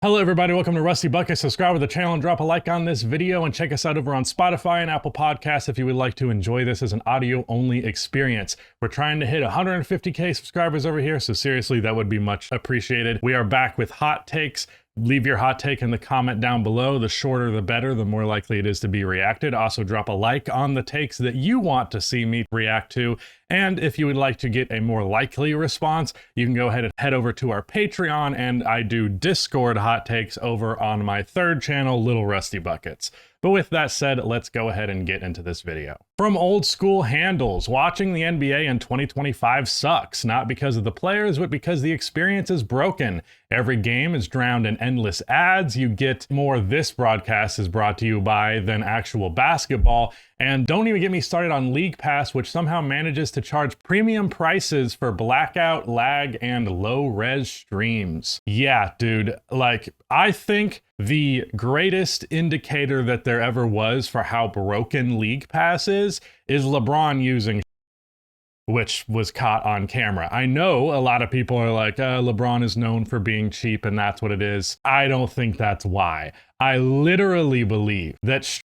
Hello everybody, welcome to Rusty Bucket. Subscribe to the channel and drop a like on this video, and check us out over on Spotify and Apple Podcasts if you would like to enjoy this as an audio-only experience. We're trying to hit 150k subscribers over here, so seriously, that would be much appreciated. We are back with hot takes. Leave your hot take in the comment down below. The shorter the better, the more likely it is to be reacted. Also drop a like on the takes that you want to see me react to. And if you would like to get a more likely response, you can go ahead and head over to our Patreon, and I do Discord hot takes over on my third channel, Little Rusty Buckets. But with that said, let's go ahead and get into this video. From old school handles, watching the NBA in 2025 sucks, not because of the players, but because the experience is broken. Every game is drowned in endless ads. You get more "this broadcast is brought to you by" than actual basketball. And don't even get me started on League Pass, which somehow manages to charge premium prices for blackout, lag, and low-res streams. Yeah, dude, like, I think the greatest indicator that there ever was for how broken League Pass is LeBron using, which was caught on camera. I know a lot of people are like, LeBron is known for being cheap and that's what it is. I don't think that's why. I literally believe that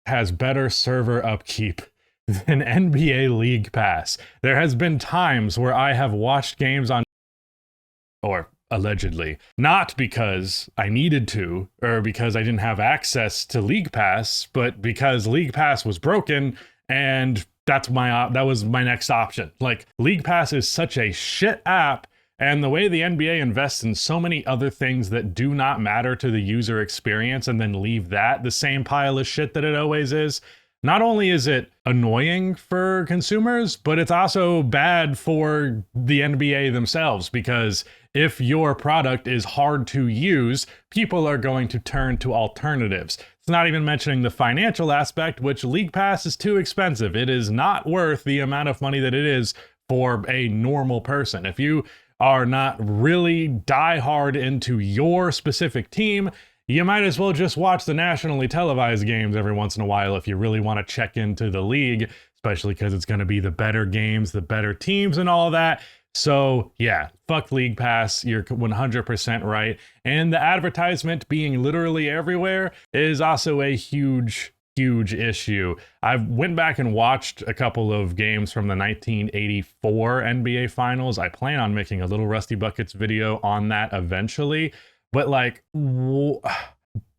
has better server upkeep than NBA League Pass. There has been times where I have watched games on, or allegedly, not because I needed to or because I didn't have access to League Pass, but because League Pass was broken, and that was my next option. Like, League Pass is such a shit app, and the way the NBA invests in so many other things that do not matter to the user experience and then leave that the same pile of shit that it always is, not only is it annoying for consumers, but it's also bad for the NBA themselves, because if your product is hard to use, people are going to turn to alternatives. It's not even mentioning the financial aspect, which League Pass is too expensive. It is not worth the amount of money that it is for a normal person. If you are not really die-hard into your specific team, you might as well just watch the nationally televised games every once in a while if you really want to check into the league, especially because it's going to be the better games, the better teams, and all that. So yeah, fuck League Pass, you're 100% right. And the advertisement being literally everywhere is also a huge issue. I went back and watched a couple of games from the 1984 NBA Finals. I plan on making a Little Rusty Buckets video on that eventually. But like,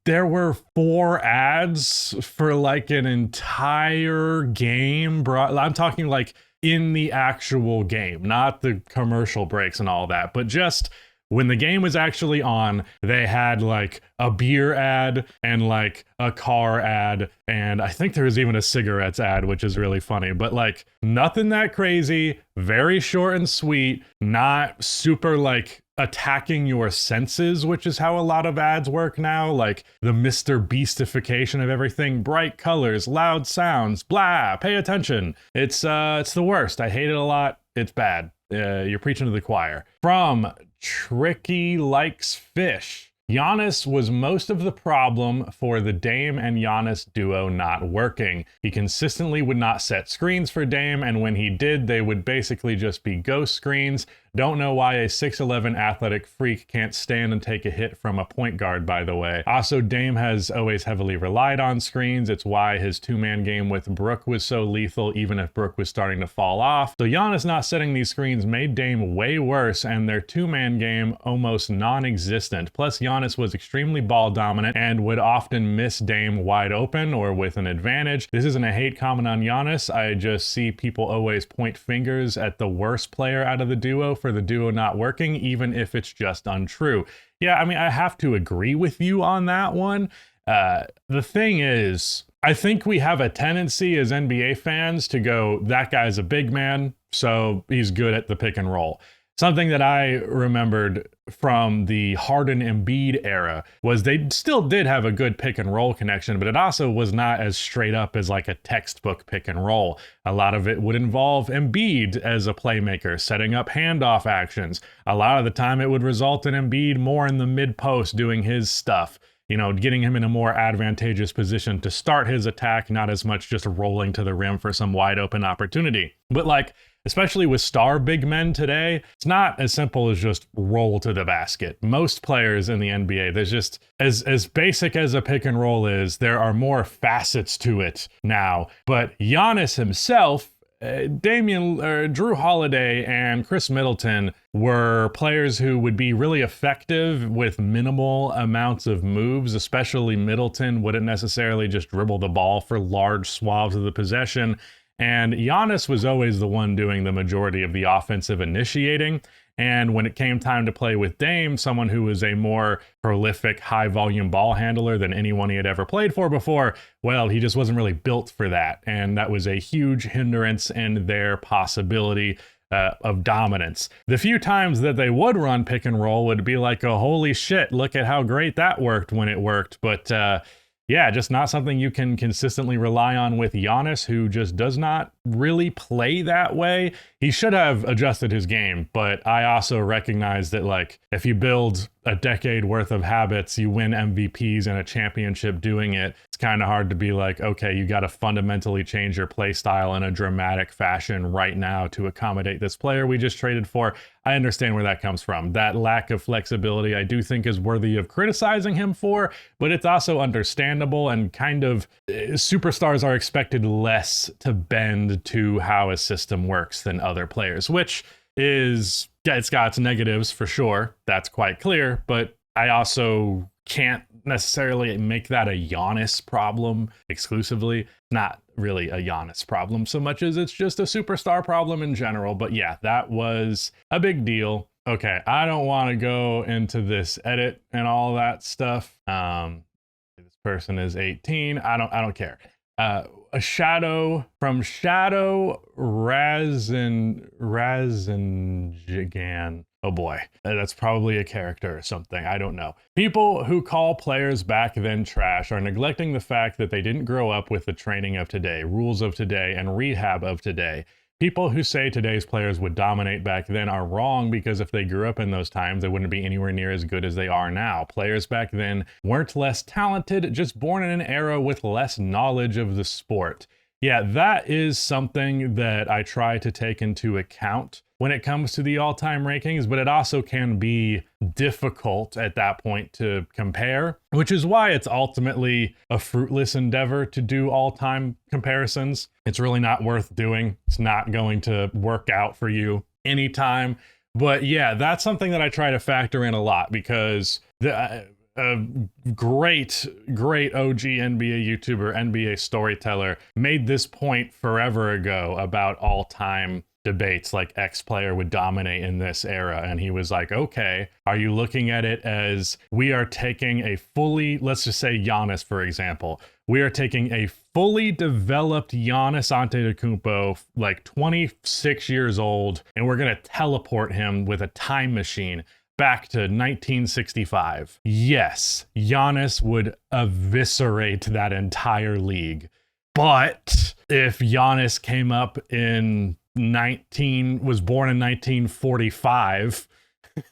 there were 4 ads for like an entire game, bro. I'm talking like in the actual game, not the commercial breaks and all that, but just when the game was actually on, they had like a beer ad and like a car ad, and I think there was even a cigarettes ad, which is really funny, but like nothing that crazy, very short and sweet, not super like attacking your senses, which is how a lot of ads work now, like the Mr. Beastification of everything, bright colors, loud sounds, blah, pay attention. It's the worst. I hate it a lot. It's bad. You're preaching to the choir. From Tricky Likes Fish. Giannis was most of the problem for the Dame and Giannis duo not working. He consistently would not set screens for Dame, and when he did, they would basically just be ghost screens. Don't know why a 6'11" athletic freak can't stand and take a hit from a point guard, by the way. Also, Dame has always heavily relied on screens. It's why his two-man game with Brook was so lethal, even if Brook was starting to fall off. So Giannis not setting these screens made Dame way worse, and their two-man game almost non-existent. Plus, Giannis was extremely ball dominant and would often miss Dame wide open or with an advantage. This isn't a hate comment on Giannis. I just see people always point fingers at the worst player out of the duo for the duo not working, even if it's just untrue. Yeah, I mean, I have to agree with you on that one. The thing is, I think we have a tendency as NBA fans to go, that guy's a big man, so he's good at the pick and roll. Something that I remembered from the Harden-Embiid era was they still did have a good pick and roll connection, but it also was not as straight up as like a textbook pick and roll. A lot of it would involve Embiid as a playmaker, setting up handoff actions. A lot of the time it would result in Embiid more in the mid-post doing his stuff, you know, getting him in a more advantageous position to start his attack, not as much just rolling to the rim for some wide open opportunity. But like, especially with star big men today, it's not as simple as just roll to the basket. Most players in the NBA, there's just, as basic as a pick and roll is, there are more facets to it now. But Giannis himself, Drew Holiday and Chris Middleton were players who would be really effective with minimal amounts of moves, especially Middleton wouldn't necessarily just dribble the ball for large swaths of the possession. And Giannis was always the one doing the majority of the offensive initiating. And when it came time to play with Dame, someone who was a more prolific, high-volume ball handler than anyone he had ever played for before, well, he just wasn't really built for that. And that was a huge hindrance in their possibility of dominance. The few times that they would run pick and roll would be like, oh, holy shit, look at how great that worked when it worked. But yeah, just not something you can consistently rely on with Giannis, who just does not really play that way. He should have adjusted his game, but I also recognize that, like, if you build a decade worth of habits, you win MVPs and a championship doing it, it's kind of hard to be like, okay, you got to fundamentally change your play style in a dramatic fashion right now to accommodate this player we just traded for. I understand where that comes from. That lack of flexibility, I do think, is worthy of criticizing him for, but it's also understandable, and kind of superstars are expected less to bend to how a system works than other players, which is, yeah, it's got its negatives for sure. That's quite clear, but I also can't necessarily make that a Giannis problem exclusively. Not really a Giannis problem so much as it's just a superstar problem in general. But yeah, that was a big deal. Okay, I don't want to go into this edit and all that stuff. This person is 18. I don't care. A shadow from Shadow Razenjigan. Oh boy, that's probably a character or something. I don't know. People who call players back then trash are neglecting the fact that they didn't grow up with the training of today, rules of today, and rehab of today. People who say today's players would dominate back then are wrong, because if they grew up in those times, they wouldn't be anywhere near as good as they are now. Players back then weren't less talented, just born in an era with less knowledge of the sport. Yeah, that is something that I try to take into account when it comes to the all-time rankings, but it also can be difficult at that point to compare, which is why it's ultimately a fruitless endeavor to do all-time comparisons. It's really not worth doing. It's not going to work out for you anytime. But yeah, that's something that I try to factor in a lot, because a great OG NBA YouTuber, NBA storyteller made this point forever ago about all-time debates, like X player would dominate in this era. And he was like, okay, are you looking at it as we are taking a fully, let's just say Giannis, for example, we are taking a fully developed Giannis Antetokounmpo, like 26 years old, and we're going to teleport him with a time machine back to 1965. Yes, Giannis would eviscerate that entire league. But if Giannis came up in was born in 1945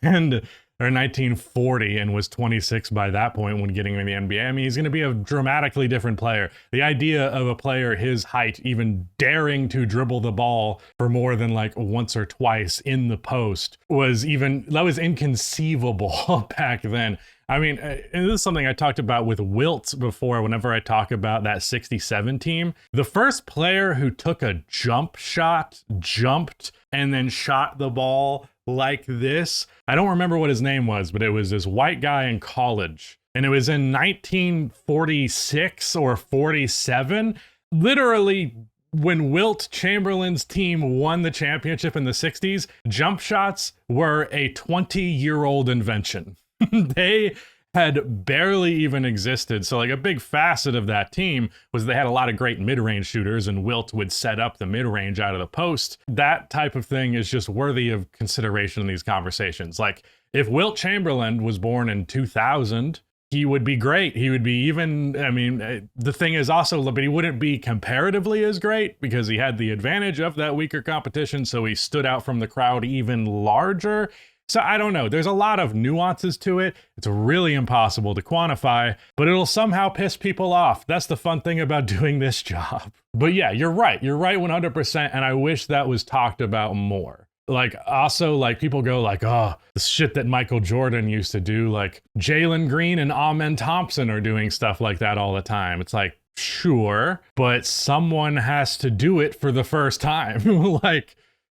or 1940 and was 26 by that point when getting in the NBA, I mean, he's going to be a dramatically different player. The idea of a player his height even daring to dribble the ball for more than like once or twice in the post was inconceivable back then. I mean, and this is something I talked about with Wilt before whenever I talk about that 67 team. The first player who took a jump shot, jumped, and then shot the ball like this, I don't remember what his name was, but it was this white guy in college. And it was in 1946 or 47. Literally, when Wilt Chamberlain's team won the championship in the 60s, jump shots were a 20-year-old invention. They had barely even existed. So like a big facet of that team was they had a lot of great mid-range shooters, and Wilt would set up the mid-range out of the post. That type of thing is just worthy of consideration in these conversations. Like if Wilt Chamberlain was born in 2000, he would be great. He would be even, I mean, the thing is also, but he wouldn't be comparatively as great because he had the advantage of that weaker competition. So he stood out from the crowd even larger. So I don't know. There's a lot of nuances to it. It's really impossible to quantify, but it'll somehow piss people off. That's the fun thing about doing this job. But yeah, you're right. You're right 100%. And I wish that was talked about more. Like, also, like, people go like, oh, the shit that Michael Jordan used to do, like Jalen Green and Amen Thompson are doing stuff like that all the time. It's like, sure, but someone has to do it for the first time. Like,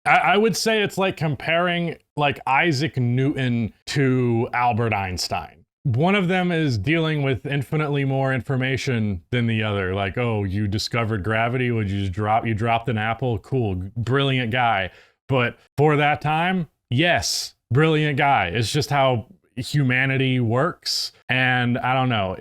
I would say it's like comparing like Isaac Newton to Albert Einstein. One of them is dealing with infinitely more information than the other. Like, oh, you discovered gravity. Would you just you dropped an apple? Cool. Brilliant guy. But for that time, yes, brilliant guy. It's just how humanity works. And I don't know,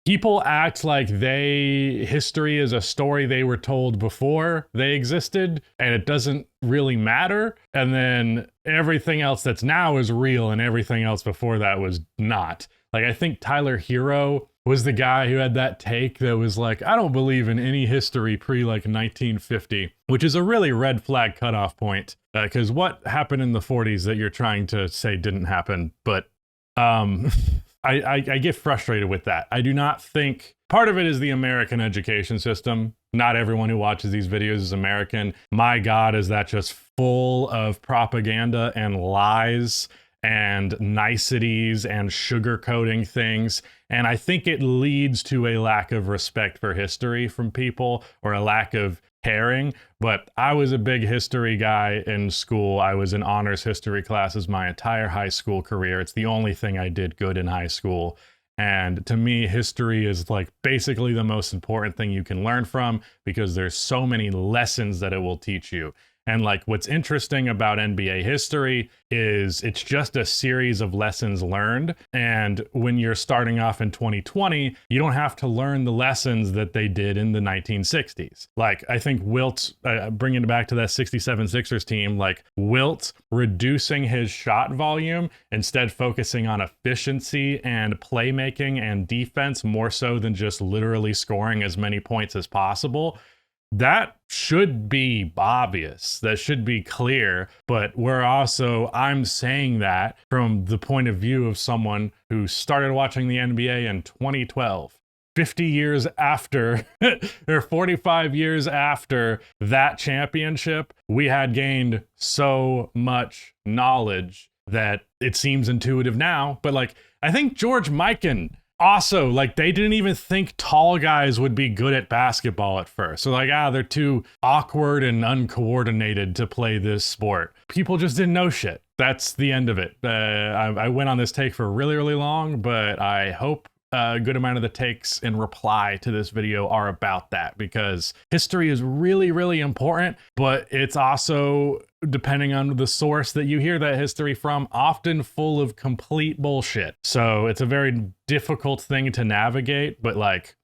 people act like history is a story they were told before they existed, and it doesn't really matter. And then everything else that's now is real, and everything else before that was not. Like, I think Tyler Hero was the guy who had that take that was like, I don't believe in any history pre like 1950, which is a really red flag cutoff point. Because what happened in the 40s that you're trying to say didn't happen? But I get frustrated with that. I do not think part of it is the American education system. Not everyone who watches these videos is American. My God, is that just full of propaganda and lies and niceties and sugarcoating things. And I think it leads to a lack of respect for history from people, or a lack of caring. But I was a big history guy in school. I was in honors history classes my entire high school career. It's the only thing I did good in high school. And to me, history is like basically the most important thing you can learn from, because there's so many lessons that it will teach you. And like, what's interesting about NBA history is it's just a series of lessons learned. And when you're starting off in 2020, you don't have to learn the lessons that they did in the 1960s. Like, I think Wilt, bringing it back to that 67 Sixers team, like Wilt reducing his shot volume, instead focusing on efficiency and playmaking and defense more so than just literally scoring as many points as possible. That should be obvious. That should be clear. But I'm saying that from the point of view of someone who started watching the NBA in 2012, 50 years after, or 45 years after that championship. We had gained so much knowledge that it seems intuitive now. But like, I think George Mikan, also, like, they didn't even think tall guys would be good at basketball at first. So like, they're too awkward and uncoordinated to play this sport. People just didn't know shit. That's the end of it. I went on this take for really, really long, but I hope a good amount of the takes in reply to this video are about that, because history is really, really important, but it's also, depending on the source that you hear that history from, often full of complete bullshit. So it's a very difficult thing to navigate, but like,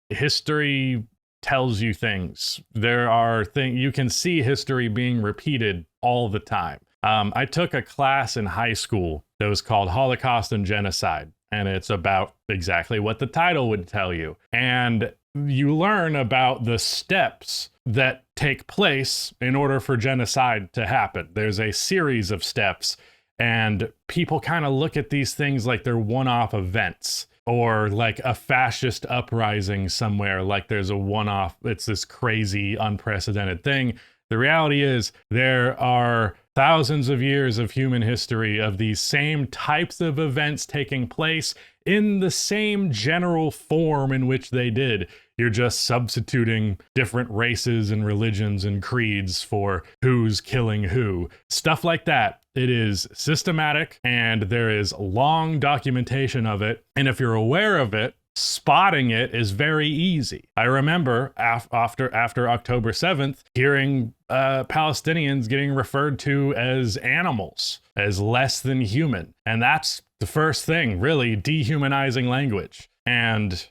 history tells you things. There are things you can see history being repeated all the time. I took a class in high school that was called Holocaust and Genocide, and it's about exactly what the title would tell you. And you learn about the steps that take place in order for genocide to happen. There's a series of steps, and people kind of look at these things like they're one-off events, or like a fascist uprising somewhere, like there's a one-off, it's this crazy, unprecedented thing. The reality is there are thousands of years of human history of these same types of events taking place in the same general form in which they did. You're just substituting different races and religions and creeds for who's killing who. Stuff like that. It is systematic, and there is long documentation of it. And if you're aware of it, spotting it is very easy. I remember after October 7th, hearing Palestinians getting referred to as animals, as less than human. And that's the first thing, really, dehumanizing language. And,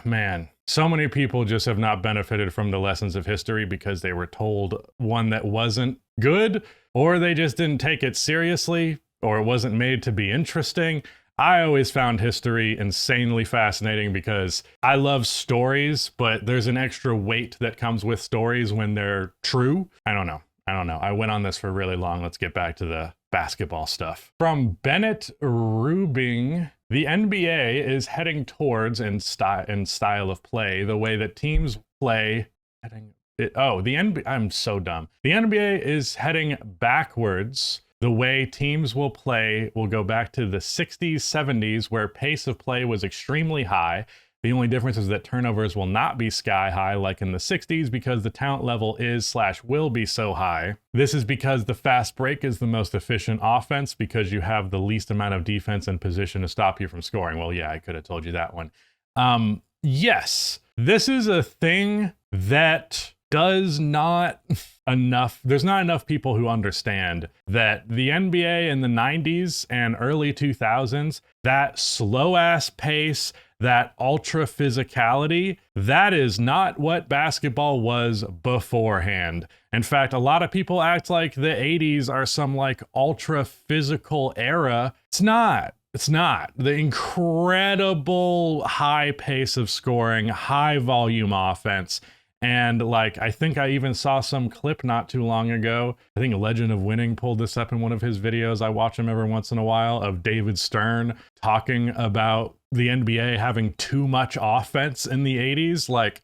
man, so many people just have not benefited from the lessons of history because they were told one that wasn't good, or they just didn't take it seriously, or it wasn't made to be interesting. I always found history insanely fascinating because I love stories, but there's an extra weight that comes with stories when they're true. I don't know. I don't know. I went on this for really long. Let's get back to the basketball stuff. From Bennett Rubing, the NBA is heading towards in style of play the way that teams play. The NBA. I'm so dumb. The NBA is heading backwards. The way teams will play will go back to the 60s, 70s, where pace of play was extremely high. The only difference is that turnovers will not be sky high like in the 60s because the talent level is/will be so high. This is because the fast break is the most efficient offense because you have the least amount of defense and position to stop you from scoring. Well, yeah, I could have told you that one. Yes, this is a thing that there's not enough people who understand that the NBA in the 90s and early 2000s, that slow ass pace, that ultra physicality, that is not what basketball was beforehand. In fact, a lot of people act like the 80s are some like ultra physical era. It's not. It's not. The incredible high pace of scoring, high volume offense. And like, I think I even saw some clip not too long ago. I think Legend of Winning pulled this up in one of his videos. I watch him every once in a while, of David Stern talking about the NBA having too much offense in the 80s. Like,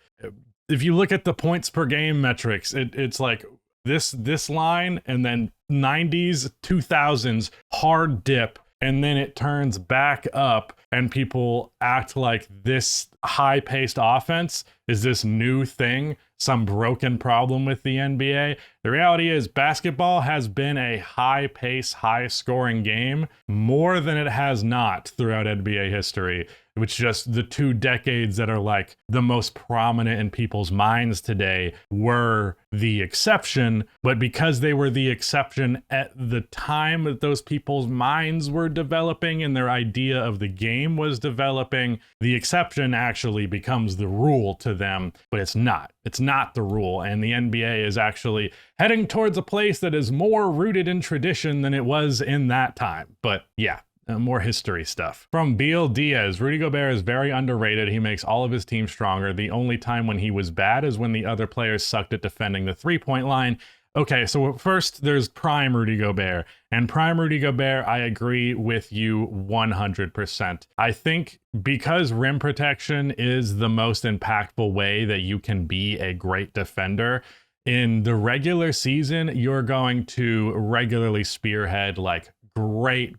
if you look at the points per game metrics, it's like this line, and then 90s, 2000s hard dip, and then it turns back up, and people act like this high-paced offense is this new thing, some broken problem with the NBA. The reality is basketball has been a high-pace, high-scoring game more than it has not throughout NBA history. Which just the 2 decades that are like the most prominent in people's minds today were the exception. But because they were the exception at the time that those people's minds were developing and their idea of the game was developing, the exception actually becomes the rule to them. But it's not. It's not the rule. And the NBA is actually heading towards a place that is more rooted in tradition than it was in that time. But yeah. More history stuff. From Beal Diaz, Rudy Gobert is very underrated. He makes all of his team stronger. The only time when he was bad is when the other players sucked at defending the three-point line. Okay, so first there's prime Rudy Gobert. And prime Rudy Gobert, I agree with you 100%. I think because rim protection is the most impactful way that you can be a great defender, in the regular season, you're going to regularly spearhead like great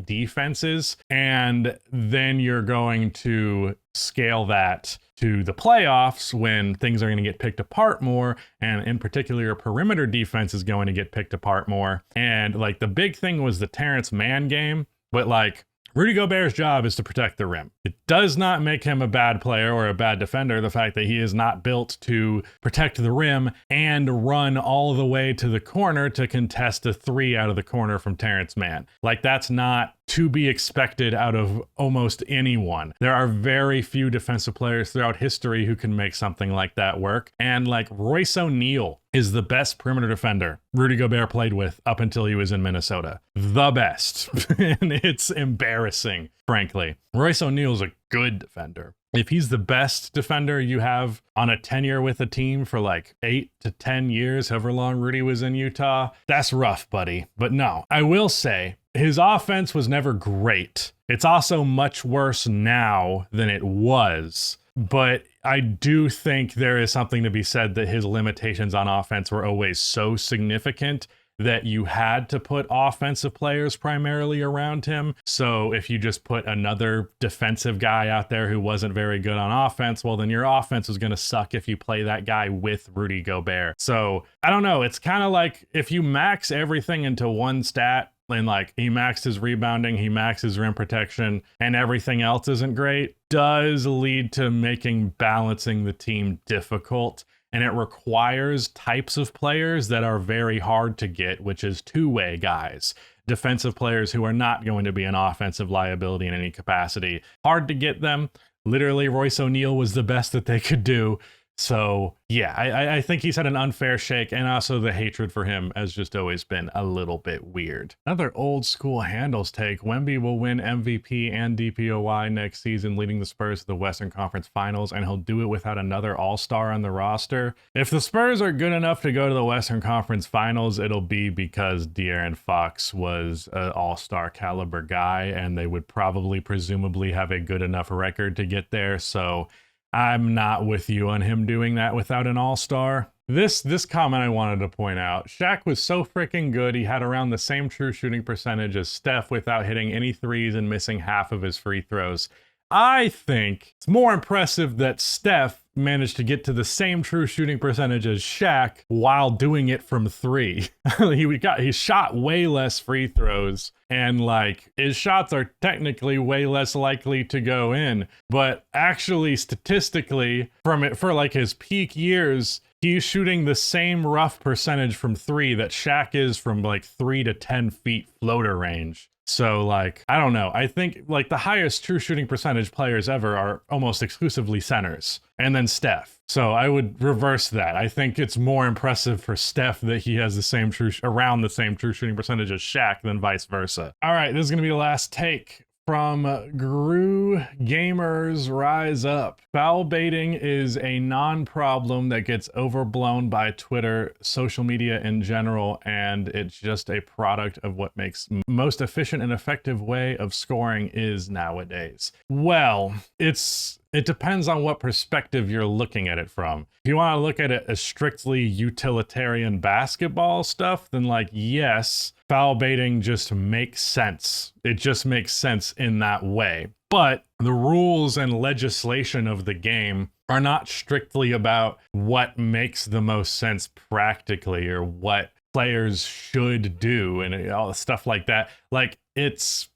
defenses, and then you're going to scale that to the playoffs when things are going to get picked apart more, and in particular your perimeter defense is going to get picked apart more. And like the big thing was the Terrence Mann game, but like Rudy Gobert's job is to protect the rim. It does not make him a bad player or a bad defender, the fact that he is not built to protect the rim and run all the way to the corner to contest a 3 out of the corner from Terrence Mann. Like, that's not to be expected out of almost anyone. There are very few defensive players throughout history who can make something like that work. And like Royce O'Neal is the best perimeter defender Rudy Gobert played with up until he was in Minnesota. The best. And it's embarrassing, frankly. Royce O'Neal's a good defender. If he's the best defender you have on a tenure with a team for like 8 to 10 years, however long Rudy was in Utah, that's rough, buddy. But no, I will say his offense was never great. It's also much worse now than it was. But I do think there is something to be said that his limitations on offense were always so significant that you had to put offensive players primarily around him. So if you just put another defensive guy out there who wasn't very good on offense, well, then your offense is going to suck if you play that guy with Rudy Gobert. So I don't know. It's kind of like if you max everything into one stat, and like he maxed his rebounding, he maxed his rim protection, and everything else isn't great, does lead to making balancing the team difficult. And it requires types of players that are very hard to get, which is two-way guys. Defensive players who are not going to be an offensive liability in any capacity. Hard to get them. Literally, Royce O'Neal was the best that they could do. So yeah, I think he's had an unfair shake, and also the hatred for him has just always been a little bit weird. Another old school handles take: Wemby will win MVP and DPOY next season, leading the Spurs to the Western Conference Finals, and he'll do it without another all-star on the roster. If the Spurs are good enough to go to the Western Conference Finals, it'll be because De'Aaron Fox was an all-star caliber guy, and they would probably presumably have a good enough record to get there. So I'm not with you on him doing that without an all-star. This comment I wanted to point out: Shaq was so freaking good, he had around the same true shooting percentage as Steph without hitting any threes and missing half of his free throws. I think it's more impressive that Steph managed to get to the same true shooting percentage as Shaq while doing it from three. He shot way less free throws, and like his shots are technically way less likely to go in, but actually statistically for like his peak years, he's shooting the same rough percentage from three that Shaq is from like 3 to 10 feet floater range. So like, I don't know. I think like the highest true shooting percentage players ever are almost exclusively centers, and then Steph. So I would reverse that. I think it's more impressive for Steph that he has around the same true shooting percentage as Shaq than vice versa. All right, this is going to be the last take from Gru Gamers Rise Up. Foul baiting is a non-problem that gets overblown by Twitter, social media in general, and it's just a product of what makes most efficient and effective way of scoring is nowadays. Well, it depends on what perspective you're looking at it from. If you want to look at it as strictly utilitarian basketball stuff, then like, yes, foul baiting just makes sense. It just makes sense in that way. But the rules and legislation of the game are not strictly about what makes the most sense practically or what players should do and all the stuff like that. Like, it's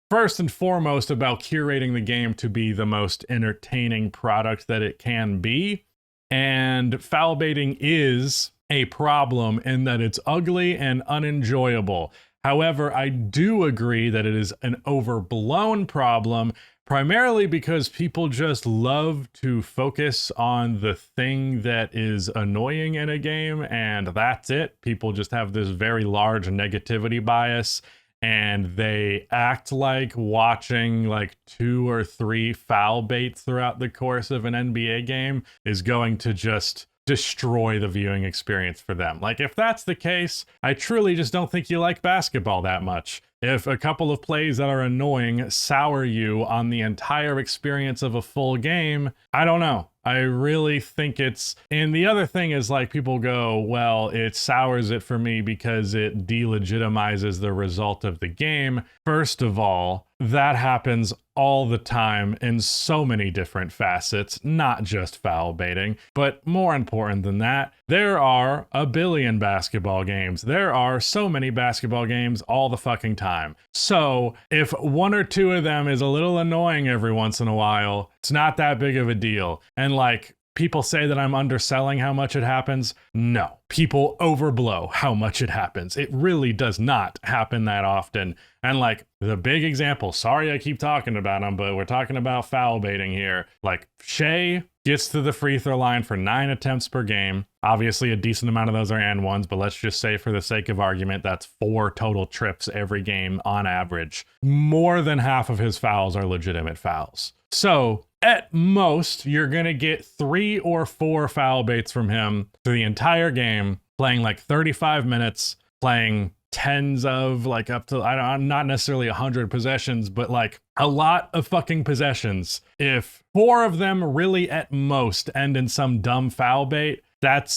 first and foremost about curating the game to be the most entertaining product that it can be. And foul baiting is a problem in that it's ugly and unenjoyable. However, I do agree that it is an overblown problem, primarily because people just love to focus on the thing that is annoying in a game, and that's it. People just have this very large negativity bias, and they act like watching like 2 or 3 foul baits throughout the course of an NBA game is going to just destroy the viewing experience for them. Like, if that's the case, I truly just don't think you like basketball that much. If a couple of plays that are annoying sour you on the entire experience of a full game, I don't know. I really think and the other thing is like people go, well, it sours it for me because it delegitimizes the result of the game. First of all, that happens all the time in so many different facets, not just foul baiting. But more important than that, there are a billion basketball games. There are so many basketball games all the fucking time. So if 1 or 2 of them is a little annoying every once in a while, it's not that big of a deal. And like, people say that I'm underselling how much it happens. No, people overblow how much it happens. It really does not happen that often. And like the big example, sorry I keep talking about him, but we're talking about foul baiting here. Like Shea gets to the free throw line for 9 attempts per game. Obviously a decent amount of those are and ones, but let's just say for the sake of argument, that's 4 total trips every game on average. More than half of his fouls are legitimate fouls. So at most, you're going to get 3 or 4 foul baits from him through the entire game, playing like 35 minutes, playing tens of like up to, not necessarily 100 possessions, but like a lot of fucking possessions. If 4 of them really at most end in some dumb foul bait, that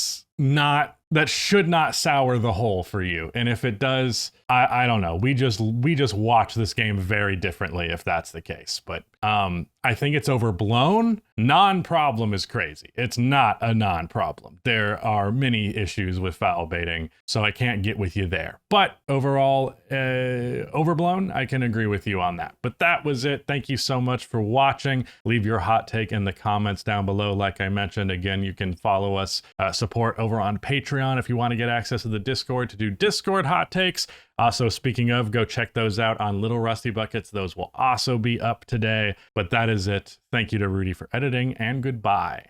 should not sour the whole for you. And if it does, I don't know. We just watch this game very differently if that's the case. But I think it's overblown. Non-problem is crazy. It's not a non-problem. There are many issues with foul baiting, so I can't get with you there. But overall, overblown, I can agree with you on that. But that was it. Thank you so much for watching. Leave your hot take in the comments down below. Like I mentioned, again, you can follow us, support over on Patreon if you want to get access to the Discord to do Discord hot takes. Also, speaking of, go check those out on Little Rusty Buckets. Those will also be up today. But that is it. Thank you to Rudy for editing, and goodbye.